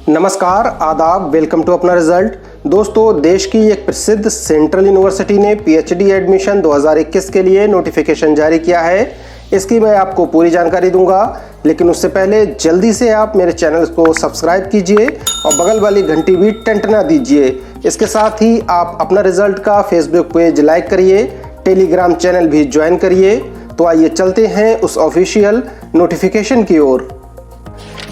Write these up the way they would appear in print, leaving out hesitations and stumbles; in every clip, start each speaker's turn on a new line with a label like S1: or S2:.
S1: नमस्कार, आदाब, welcome to अपना रिजल्ट। दोस्तों, देश की एक प्रसिद्ध सेंट्रल यूनिवर्सिटी ने पीएचडी एडमिशन 2021 के लिए नोटिफिकेशन जारी किया है। इसकी मैं आपको पूरी जानकारी दूंगा, लेकिन उससे पहले जल्दी से आप मेरे चैनल को सब्सक्राइब कीजिए और बगल वाली घंटी भी टंटना दीजिए। इसके साथ ही आप अपना रिजल्ट का फेसबुक पेज लाइक करिए, टेलीग्राम चैनल भी ज्वाइन करिए। तो आइए चलते हैं उस ऑफिशियल नोटिफिकेशन की ओर।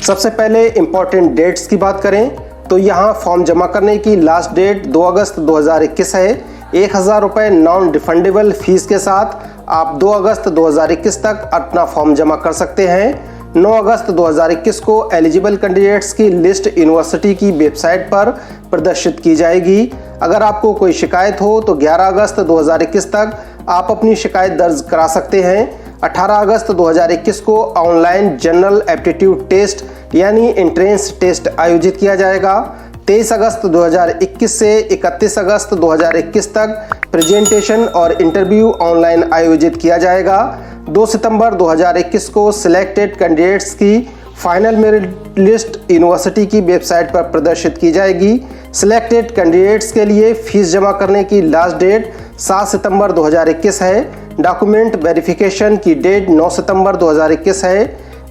S1: सबसे पहले इंपॉर्टेंट डेट्स की बात करें तो यहाँ फॉर्म जमा करने की लास्ट डेट 2 अगस्त 2021 है। 1000 रुपये नॉन रिफंडेबल फीस के साथ आप 2 अगस्त 2021 तक अपना फॉर्म जमा कर सकते हैं। 9 अगस्त 2021 को एलिजिबल कैंडिडेट्स की लिस्ट यूनिवर्सिटी की वेबसाइट पर प्रदर्शित की जाएगी। अगर आपको कोई शिकायत हो तो 11 अगस्त 2021 तक आप अपनी शिकायत दर्ज करा सकते हैं। 18 अगस्त 2021 को ऑनलाइन जनरल एप्टीट्यूड टेस्ट यानी एंट्रेंस टेस्ट आयोजित किया जाएगा। 23 अगस्त 2021 से 31 अगस्त 2021 तक प्रेजेंटेशन और इंटरव्यू ऑनलाइन आयोजित किया जाएगा। 2 सितंबर 2021 को सिलेक्टेड कैंडिडेट्स की फाइनल मेरिट लिस्ट यूनिवर्सिटी की वेबसाइट पर प्रदर्शित की जाएगी। सिलेक्टेड कैंडिडेट्स के लिए फीस जमा करने की लास्ट डेट 7 सितंबर 2021 है। डॉक्यूमेंट वेरिफिकेशन की डेट 9 सितंबर 2021 है।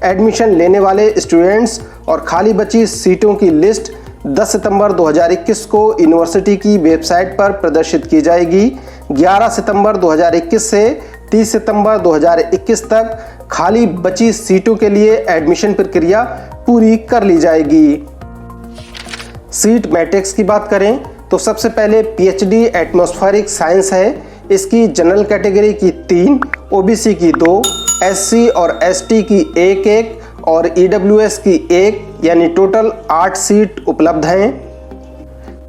S1: एडमिशन लेने वाले स्टूडेंट्स और खाली बची सीटों की लिस्ट 10 सितंबर 2021 को यूनिवर्सिटी की वेबसाइट पर प्रदर्शित की जाएगी। 11 सितंबर 2021 से 30 सितंबर 2021 तक खाली बची सीटों के लिए एडमिशन प्रक्रिया पूरी कर ली जाएगी। सीट मैट्रिक्स की बात करें तो सबसे पहले पीएचडी एटमॉस्फेरिक साइंस है। इसकी जनरल कैटेगरी की 3, ओबीसी की 2, एससी और एसटी की 1 और ईडब्ल्यूएस की 1, यानी टोटल 8 सीट उपलब्ध हैं।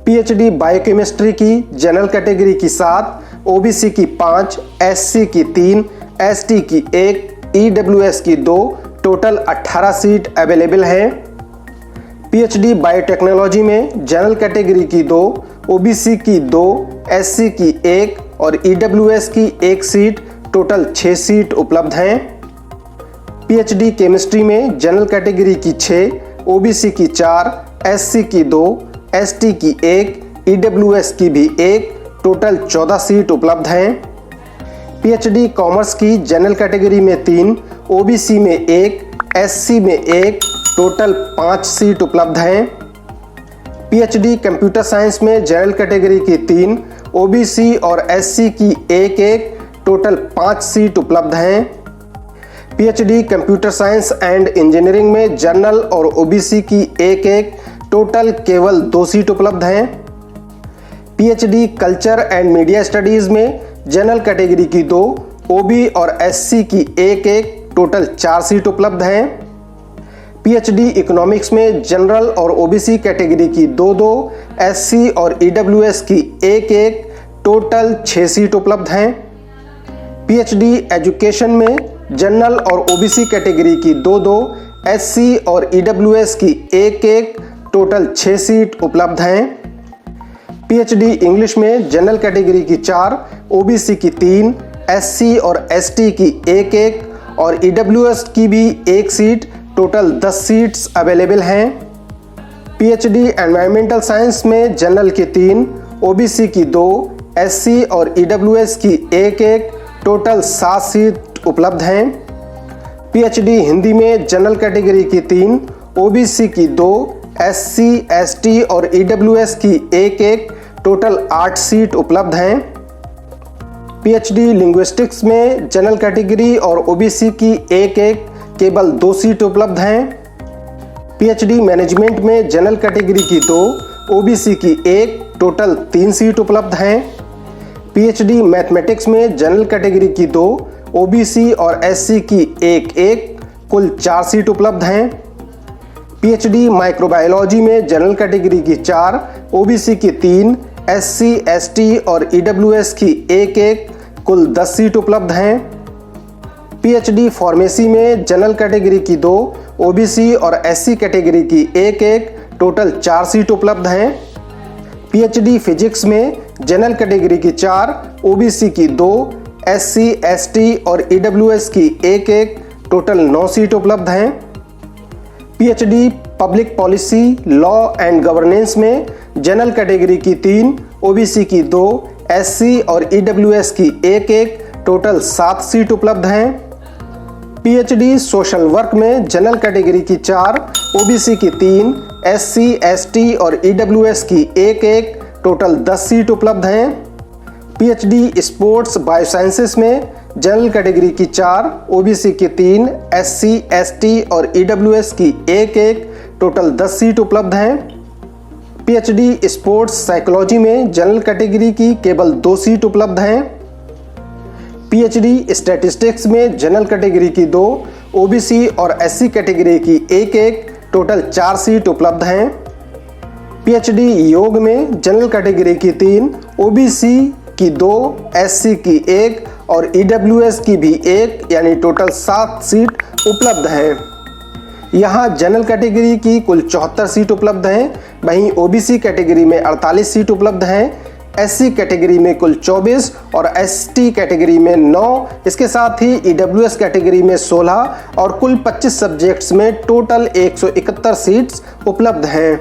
S1: पीएचडी बायोकेमिस्ट्री की जनरल कैटेगरी की 7, ओबीसी की 5, एससी की 3, एसटी की 1, ईडब्ल्यूएस की 2, टोटल 18 सीट अवेलेबल हैं। पीएचडी बायोटेक्नोलॉजी में जनरल कैटेगरी की 2, ओबीसी की 2, एससी की 1 और ईडब्ल्यूएस की 1 सीट, टोटल 6 सीट उपलब्ध हैं। पीएचडी केमिस्ट्री में जनरल कैटेगरी की 6, ओबीसी की 4, एससी की 2, एसटी की 1, ईडब्ल्यूएस की भी 1, टोटल 14 सीट उपलब्ध हैं। पीएचडी कॉमर्स की जनरल कैटेगरी में 3, ओबीसी में 1, एससी में 1, टोटल 5 सीट उपलब्ध हैं। पीएचडी कंप्यूटर साइंस में जनरल कैटेगरी की 3, ओबीसी और एससी की 1, टोटल 5 सीट उपलब्ध हैं। PhD computer science and engineering में जनरल और ओबीसी की 1, टोटल केवल 2 सीट उपलब्ध हैं। PhD culture and media studies में जनरल कैटेगरी की 2, ओबी और एससी की 1, टोटल 4 सीट उपलब्ध हैं। पीएचडी इकोनॉमिक्स में जनरल और ओबीसी कैटेगरी की 2, एससी और ईडब्ल्यूएस की 1, टोटल 6 सीट उपलब्ध हैं। पीएचडी एजुकेशन में जनरल और ओबीसी कैटेगरी की 2, एससी और ईडब्ल्यूएस की 1, टोटल 6 सीट उपलब्ध हैं। पीएचडी इंग्लिश में जनरल कैटेगरी की 4, ओबीसी की 3, एससी और एसटी की 1 और ईडब्ल्यूएस की भी 1 सीट, टोटल 10 सीट्स अवेलेबल हैं। पीएचडी एनवायरमेंटल साइंस में जनरल की 3, ओबीसी की 2, एससी और ईडब्ल्यूएस की 1, टोटल 7 सीट उपलब्ध हैं। पीएचडी हिंदी में जनरल कैटेगरी की 3, ओबीसी की 2, एससी, एसटी और ईडब्ल्यूएस की 1, टोटल 8 सीट उपलब्ध हैं। पीएचडी लिंग्विस्टिक्स में जनरल कैटेगरी और ओबीसी की 1, केवल 2 सीट उपलब्ध हैं। पीएचडी मैनेजमेंट में जनरल कैटेगरी की 2, ओबीसी की 1, टोटल 3 सीट उपलब्ध हैं। पीएचडी मैथमेटिक्स में जनरल कैटेगरी की 2, ओबीसी और एससी की 1, कुल 4 सीट उपलब्ध हैं। पीएचडी माइक्रोबायोलॉजी में जनरल कैटेगरी की 4, ओबीसी की 3, एससी, एसटी और ईडब्ल्यूएस की 1, कुल 10 सीट उपलब्ध हैं। पीएचडी फार्मेसी में जनरल कैटेगरी की 2, ओबीसी और एससी कैटेगरी की 1, टोटल 4 सीट उपलब्ध हैं। पीएचडी फिजिक्स में जनरल कैटेगरी की 4, ओबीसी की 2, एससी, एसटी और ईडब्ल्यूएस की 1, टोटल 9 सीट उपलब्ध हैं। PhD public policy law and governance में जनरल कैटेगरी की 3, ओबीसी की 2, एससी और ईडब्ल्यूएस की 1-1, टोटल 7 सीट उपलब्ध हैं। पीएचडी सोशल वर्क में जनरल कैटेगरी की 4, ओबीसी की 3, एससी, एसटी और ईडब्ल्यूएस की 1-1, टोटल 10 सीट उपलब्ध हैं। पीएचडी स्पोर्ट्स बायोसाइंसेस में जनरल कैटेगरी की 4, ओबीसी की 3, एससी, एसटी और ईडब्ल्यूएस की 1-1, टोटल 10 सीट उपलब्ध हैं। पीएचडी स्पोर्ट्स साइकोलॉजी में जनरल कैटेगरी की केवल 2 सीट उपलब्ध हैं। पीएचडी स्टैटिस्टिक्स में जनरल कैटेगरी की 2, ओबीसी और एससी कैटेगरी की 1-1, टोटल 4 सीट उपलब्ध हैं। पीएचडी योग में जनरल कैटेगरी की 3, ओबीसी की 2, एससी की 1 और ईडब्ल्यूएस की भी 1, यानी टोटल 7 सीट उपलब्ध हैं। यहाँ जनरल कैटेगरी की कुल 74 सीट उपलब्ध हैं, वहीं ओबीसी कैटेगरी में 48 सीट उपलब्ध हैं, एससी कैटेगरी में कुल 24 और एसटी कैटेगरी में 9, इसके साथ ही ईडब्ल्यूएस कैटेगरी में 16 और कुल 25 सब्जेक्ट्स में टोटल 171 सीट्स उपलब्ध हैं।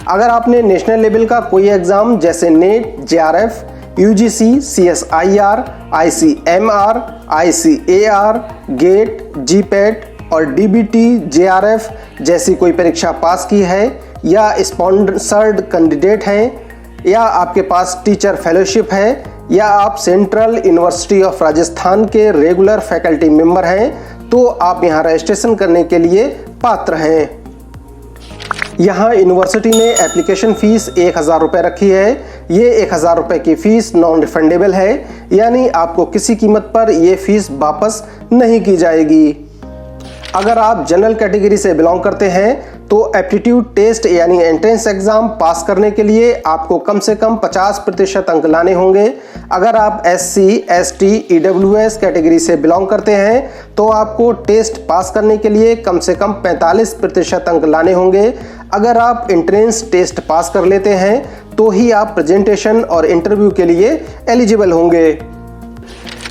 S1: अगर आपने नेशनल लेवल का कोई एग्जाम जैसे NET, JRF, UGC, CSIR, ICMR, ICAR, GATE, GPAT और डीबीटी, जेआरएफ जैसी कोई परीक्षा पास की है या स्पॉन्सर्ड कैंडिडेट हैं या आपके पास टीचर फेलोशिप है या आप सेंट्रल यूनिवर्सिटी ऑफ राजस्थान के रेगुलर फैकल्टी मेंबर हैं, तो आप यहाँ रजिस्ट्रेशन करने के लिए पात्र हैं। यहाँ यूनिवर्सिटी ने एप्लीकेशन फ़ीस 1000 रुपये रखी है। ये 1000 रुपये की फ़ीस नॉन रिफंडेबल है, यानी आपको किसी कीमत पर ये फ़ीस वापस नहीं की जाएगी। अगर आप जनरल कैटेगरी से बिलोंग करते हैं तो एप्टीट्यूड टेस्ट यानी एंट्रेंस एग्जाम पास करने के लिए आपको कम से कम 50% अंक लाने होंगे। अगर आप एससी, एसटी, ईडब्ल्यूएस कैटेगरी से बिलोंग करते हैं तो आपको टेस्ट पास करने के लिए कम से कम 45% अंक लाने होंगे। अगर आप एंट्रेंस टेस्ट पास कर लेते हैं तो ही आप प्रेजेंटेशन और इंटरव्यू के लिए एलिजिबल होंगे।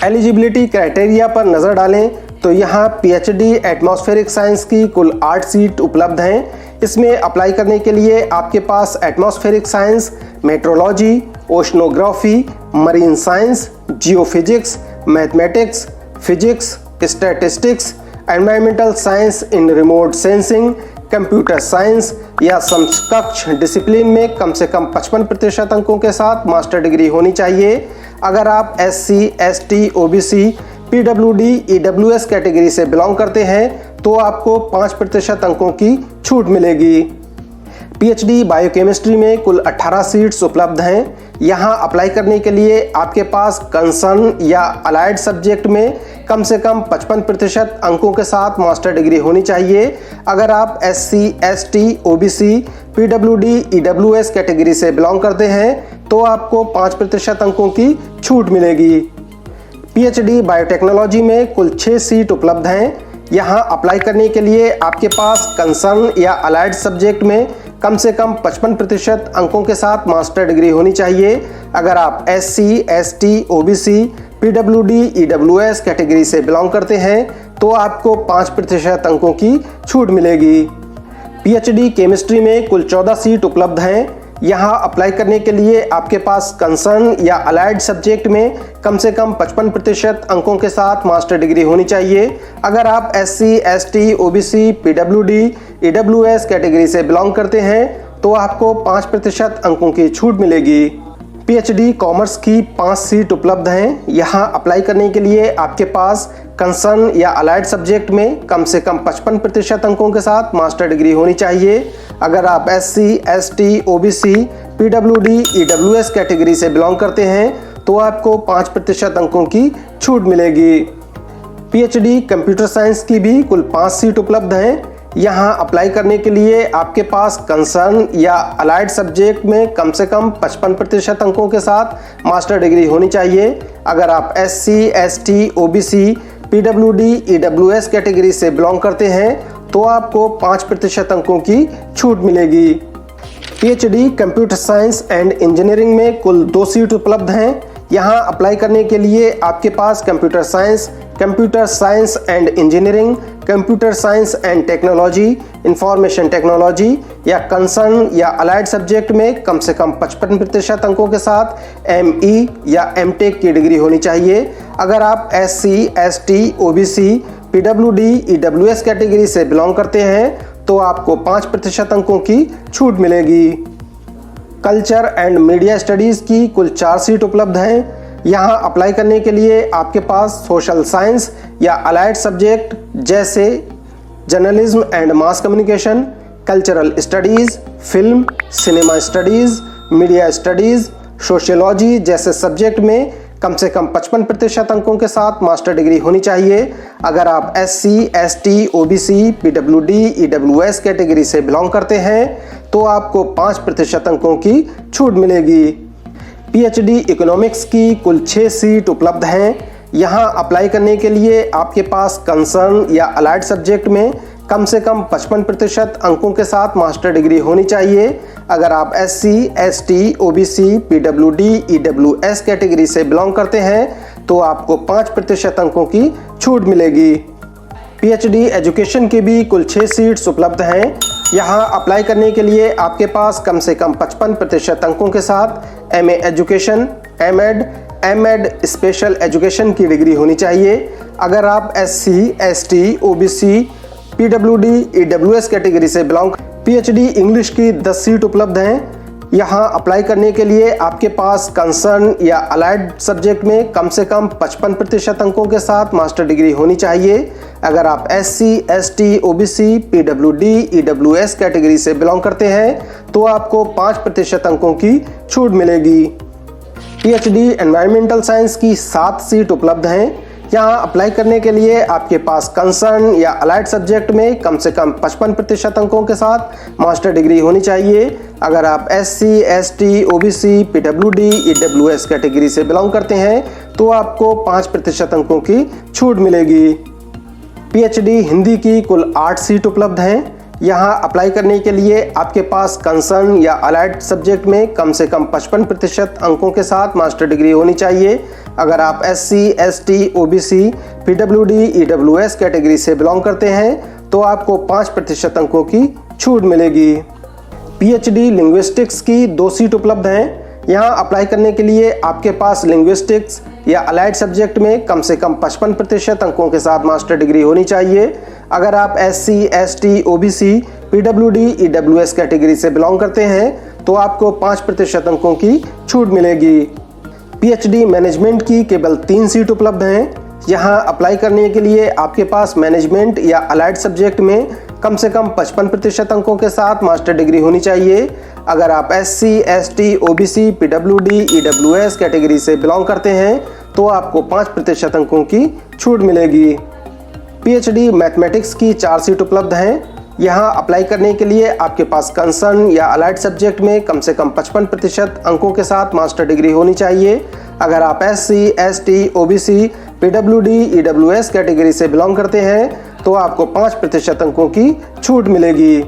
S1: एलिजिबिलिटी क्राइटेरिया पर नज़र डालें तो यहाँ पीएचडी एटमॉस्फेरिक साइंस की कुल 8 सीट उपलब्ध हैं। इसमें अप्लाई करने के लिए आपके पास atmospheric science, meteorology, oceanography, marine science, geophysics, mathematics, physics, statistics, environmental science in remote sensing, computer science या समकक्ष डिसिप्लिन में कम से कम 55% अंकों के साथ मास्टर डिग्री होनी चाहिए। अगर आप SC, ST, OBC, PWD, EWS category से बिलोंग करते हैं तो आपको 5% अंकों की छूट मिलेगी। पीएचडी बायोकेमिस्ट्री में कुल 18 सीट्स उपलब्ध हैं। यहाँ अप्लाई करने के लिए आपके पास कंसर्न या अलाइड सब्जेक्ट में कम से कम 55% अंकों के साथ मास्टर डिग्री होनी चाहिए। अगर आप SC, ST, OBC, PWD, EWS category से बिलोंग करते हैं तो आपको 5% अंकों की छूट मिलेगी। पीएचडी बायोटेक्नोलॉजी में कुल 6 सीट उपलब्ध हैं। यहाँ अप्लाई करने के लिए आपके पास कंसर्न या अलाइड सब्जेक्ट में कम से कम 55% अंकों के साथ मास्टर डिग्री होनी चाहिए। अगर आप SC, ST, OBC, PWD, EWS category से बिलोंग करते हैं तो आपको 5% अंकों की छूट मिलेगी। पीएचडी केमिस्ट्री में कुल 14 सीट उपलब्ध हैं। यहाँ अप्लाई करने के लिए आपके पास कंसर्न या अलाइड सब्जेक्ट में कम से कम 55% अंकों के साथ मास्टर डिग्री होनी चाहिए। अगर आप SC, ST, OBC, PWD, EWS category से बिलोंग करते हैं तो आपको 5% अंकों की छूट मिलेगी। पीएचडी कॉमर्स की 5 सीट उपलब्ध हैं। यहाँ अप्लाई करने के लिए आपके पास कंसर्न या अलाइड सब्जेक्ट में कम से कम 55% अंकों के साथ मास्टर डिग्री होनी चाहिए। अगर आप SC, ST, OBC, PWD, EWS category से बिलोंग करते हैं तो आपको 5% अंकों की छूट मिलेगी। पीएचडी कंप्यूटर साइंस की भी कुल 5 सीट उपलब्ध हैं। यहाँ अप्लाई करने के लिए आपके पास कंसर्न या अलाइड सब्जेक्ट में कम से कम 55% अंकों के साथ मास्टर डिग्री होनी चाहिए। अगर आप SC, ST, OBC, PWD, EWS category से बिलोंग करते हैं तो आपको 5% अंकों की छूट मिलेगी। PhD computer science and engineering में कुल 2 सीट उपलब्ध हैं। यहाँ अप्लाई करने के लिए आपके पास computer science and engineering, computer science and technology, information technology या कंसर्न या अलाइड सब्जेक्ट में कम से कम 55% अंकों के साथ ME या MTech की डिग्री होनी चाहिए। अगर आप SC, ST, OBC, PWD, EWS category से बिलोंग करते हैं तो आपको 5% अंकों की छूट मिलेगी। कल्चर एंड मीडिया स्टडीज़ की कुल 4 सीट उपलब्ध हैं। यहाँ अप्लाई करने के लिए आपके पास सोशल साइंस या अलाइड सब्जेक्ट जैसे journalism and mass communication, cultural studies, film, cinema studies, media studies, sociology जैसे सब्जेक्ट में कम से कम 55% अंकों के साथ मास्टर डिग्री होनी चाहिए। अगर आप SC, ST, OBC, PWD, EWS category से बिलोंग करते हैं तो आपको 5% अंकों की छूट मिलेगी। PhD इकोनॉमिक्स की कुल 6 सीट उपलब्ध हैं। यहाँ अप्लाई करने के लिए आपके पास कंसर्न या अलाइड सब्जेक्ट में कम से कम 55% अंकों के साथ मास्टर डिग्री होनी चाहिए। अगर आप SC, ST, OBC, PWD, EWS category से बिलोंग करते हैं तो आपको 5% अंकों की छूट मिलेगी। PhD एजुकेशन की भी कुल 6 सीट्स उपलब्ध हैं। यहाँ अप्लाई करने के लिए आपके पास कम से कम 55% अंकों के साथ MA education, MAd special education की डिग्री होनी चाहिए। अगर आप SC, ST, OBC, PWD, EWS category से बिलोंग। PhD इंग्लिश की 10 सीट उपलब्ध हैं। यहाँ अप्लाई करने के लिए आपके पास कंसर्न या अलाइड सब्जेक्ट में कम से कम 55% अंकों के साथ मास्टर डिग्री होनी चाहिए। अगर आप SC, ST, OBC, PWD, EWS category से बिलोंग करते हैं तो आपको 5% अंकों की छूट मिलेगी। PhD एनवायरमेंटल साइंस की 7 सीट उपलब्ध हैं। यहाँ अप्लाई करने के लिए आपके पास कंसर्न या अलाइड सब्जेक्ट में कम से कम 55% अंकों के साथ मास्टर डिग्री होनी चाहिए। अगर आप SC, ST, OBC, PWD, EWS category से बिलोंग करते हैं तो आपको 5% अंकों की छूट मिलेगी। PhD हिंदी की कुल 8 सीट उपलब्ध हैं। यहाँ अप्लाई करने के लिए आपके पास कंसर्न या अलाइड सब्जेक्ट में कम से कम 55% अंकों के साथ मास्टर डिग्री होनी चाहिए। अगर आप SC, ST, OBC, PWD, EWS category से बिलोंग करते हैं तो आपको 5% अंकों की छूट मिलेगी। PhD लिंग्विस्टिक्स की 2 सीट उपलब्ध हैं। यहाँ अप्लाई करने के लिए आपके पास लिंग्विस्टिक्स या अलाइड सब्जेक्ट में कम से कम 55% अंकों के साथ मास्टर डिग्री होनी चाहिए। अगर आप SC, ST, OBC, PWD, EWS category से बिलोंग करते हैं तो आपको 5% अंकों की छूट मिलेगी। PhD मैनेजमेंट की केवल 3 सीट उपलब्ध हैं। यहाँ अप्लाई करने के लिए आपके पास मैनेजमेंट या अलाइड सब्जेक्ट में कम से कम 55% अंकों के साथ मास्टर डिग्री होनी चाहिए। अगर आप SC, ST, OBC, PWD, EWS category से बिलोंग करते हैं तो आपको 5% अंकों की छूट मिलेगी। PhD मैथमेटिक्स की 4 सीट उपलब्ध हैं। यहाँ अप्लाई करने के लिए आपके पास कंसर्न या अलाइड सब्जेक्ट में कम से कम 55% अंकों के साथ मास्टर डिग्री होनी चाहिए। अगर आप SC, ST, OBC, PWD, EWS category से बिलोंग करते हैं तो आपको 5% अंकों की छूट मिलेगी।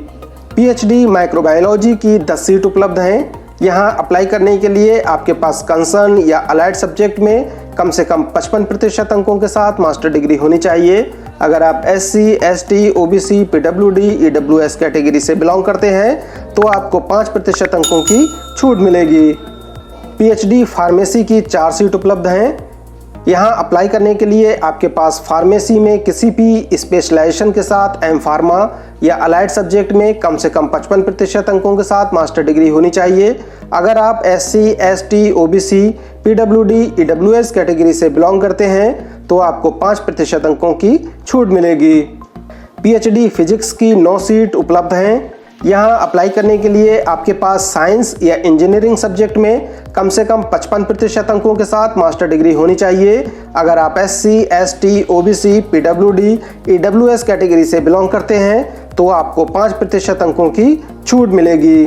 S1: PhD माइक्रोबायोलॉजी की 10 सीट उपलब्ध हैं। यहाँ अप्लाई करने के लिए आपके पास कंसर्न या अलाइड सब्जेक्ट में कम से कम 55% अंकों के साथ मास्टर डिग्री होनी चाहिए। अगर आप SC, ST, OBC, PWD, EWS category से बिलोंग करते हैं तो आपको 5% अंकों की छूट मिलेगी। PhD फार्मेसी की 4 सीट उपलब्ध हैं। यहाँ अप्लाई करने के लिए आपके पास फार्मेसी में किसी भी स्पेशलाइजेशन के साथ M.Pharma या अलाइड सब्जेक्ट में कम से कम 55% अंकों के साथ मास्टर डिग्री होनी चाहिए। अगर आप SC, ST, OBC, PWD, EWS category से बिलोंग करते हैं तो आपको 5% अंकों की छूट मिलेगी। PhD फिजिक्स की 9 सीट उपलब्ध हैं। यहाँ अप्लाई करने के लिए आपके पास साइंस या इंजीनियरिंग सब्जेक्ट में कम से कम 55% अंकों के साथ मास्टर डिग्री होनी चाहिए। अगर आप SC, ST, OBC, PWD, EWS category से बिलोंग करते हैं तो आपको 5% अंकों की छूट मिलेगी।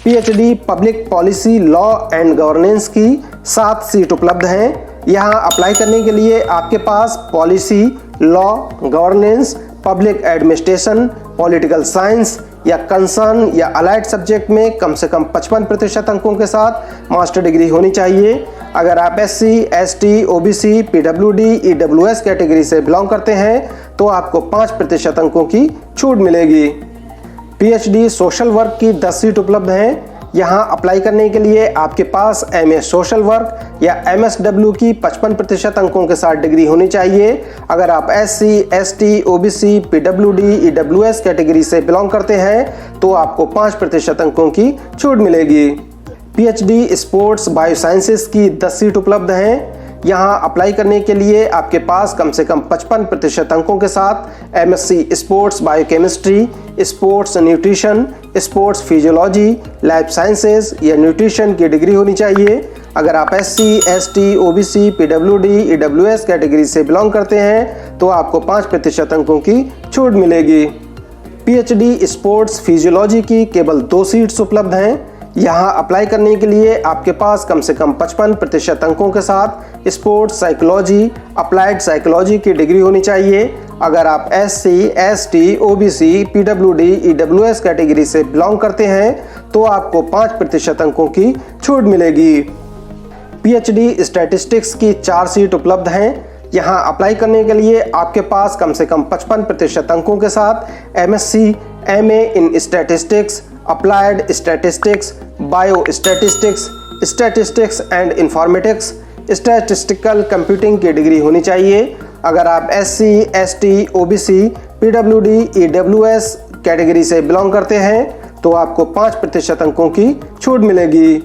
S1: PhD public policy, law and governance की 7 सीट उपलब्ध हैं। यहाँ अप्लाई करने के लिए आपके पास policy, law, governance, public administration, political science या कंसर्न या अलाइड सब्जेक्ट में कम से कम 55% अंकों के साथ मास्टर डिग्री होनी चाहिए। अगर आप SC, ST, OBC, PWD, EWS category से बिलोंग करते हैं तो आपको 5% अंकों की छूट मिलेगी। PhD सोशल वर्क की 10 सीट उपलब्ध हैं। यहाँ अप्लाई करने के लिए आपके पास MA सोशल वर्क या MSW की 55% अंकों के साथ डिग्री होनी चाहिए। अगर आप SC, ST, OBC, PWD, EWS category से बिलोंग करते हैं तो आपको 5% अंकों की छूट मिलेगी। PhD स्पोर्ट्स बायोसाइंसेस की 10 सीट उपलब्ध हैं। यहाँ अप्लाई करने के लिए आपके पास कम से कम 55% अंकों के साथ MSc sports biochemistry, sports nutrition, sports physiology, life sciences या न्यूट्रिशन की डिग्री होनी चाहिए। अगर आप SC, ST, OBC, PWD, EWS category से बिलोंग करते हैं तो आपको 5% अंकों की छूट मिलेगी। PhD स्पोर्ट्स फिजियोलॉजी की केवल 2 सीट्स उपलब्ध हैं। यहाँ अप्लाई करने के लिए आपके पास कम से कम 55% अंकों के साथ स्पोर्ट्स साइकोलॉजी, अप्लाइड साइकोलॉजी की डिग्री होनी चाहिए। अगर आप SC, ST, OBC, PWD, EWS category से बिलोंग करते हैं तो आपको 5% अंकों की छूट मिलेगी। PhD स्टैटिस्टिक्स की 4 सीट उपलब्ध हैं। यहाँ अप्लाई करने के लिए आपके पास कम से कम 55% अंकों के साथ MSc, MA in statistics, applied statistics, bio statistics, statistics and informatics, statistical computing की डिग्री होनी चाहिए। अगर आप SC, ST, OBC, PWD, EWS category से बिलोंग करते हैं तो आपको 5% अंकों की छूट मिलेगी।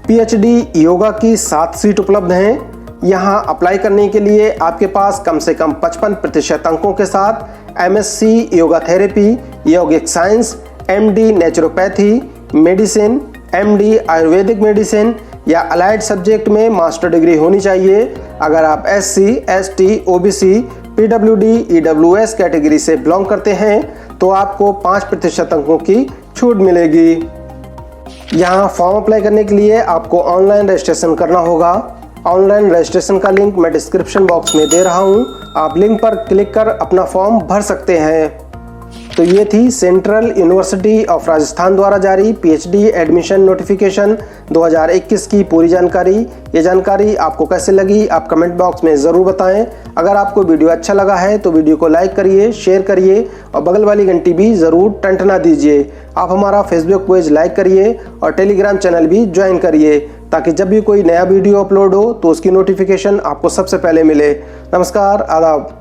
S1: PhD योगा की 7 सीट उपलब्ध हैं। यहाँ अप्लाई करने के लिए आपके पास कम से कम 55% अंकों के साथ MSc योगा थेरेपी, योगिक science, MD naturopathy, medicine, MD Ayurvedic medicine या अलाइड सब्जेक्ट में मास्टर डिग्री होनी चाहिए। अगर आप SC, ST, OBC, PWD, EWS category से बिलोंग करते हैं तो आपको 5% अंकों की छूट मिलेगी। यहाँ फॉर्म अप्लाई करने के लिए आपको ऑनलाइन रजिस्ट्रेशन करना होगा। ऑनलाइन रजिस्ट्रेशन का लिंक मैं डिस्क्रिप्शन बॉक्स में दे रहा हूँ, आप लिंक पर क्लिक कर अपना फॉर्म भर सकते हैं। तो ये थी सेंट्रल यूनिवर्सिटी ऑफ राजस्थान द्वारा जारी PhD एडमिशन नोटिफिकेशन 2021 की पूरी जानकारी। ये जानकारी आपको कैसे लगी आप कमेंट बॉक्स में ज़रूर बताएं। अगर आपको वीडियो अच्छा लगा है तो वीडियो को लाइक करिए, शेयर करिए और बगल वाली घंटी भी ज़रूर टंटना दीजिए। आप हमारा फेसबुक पेज लाइक करिए और टेलीग्राम चैनल भी ज्वाइन करिए ताकि जब भी कोई नया वीडियो अपलोड हो तो उसकी नोटिफिकेशन आपको सबसे पहले मिले। नमस्कार, आदाब।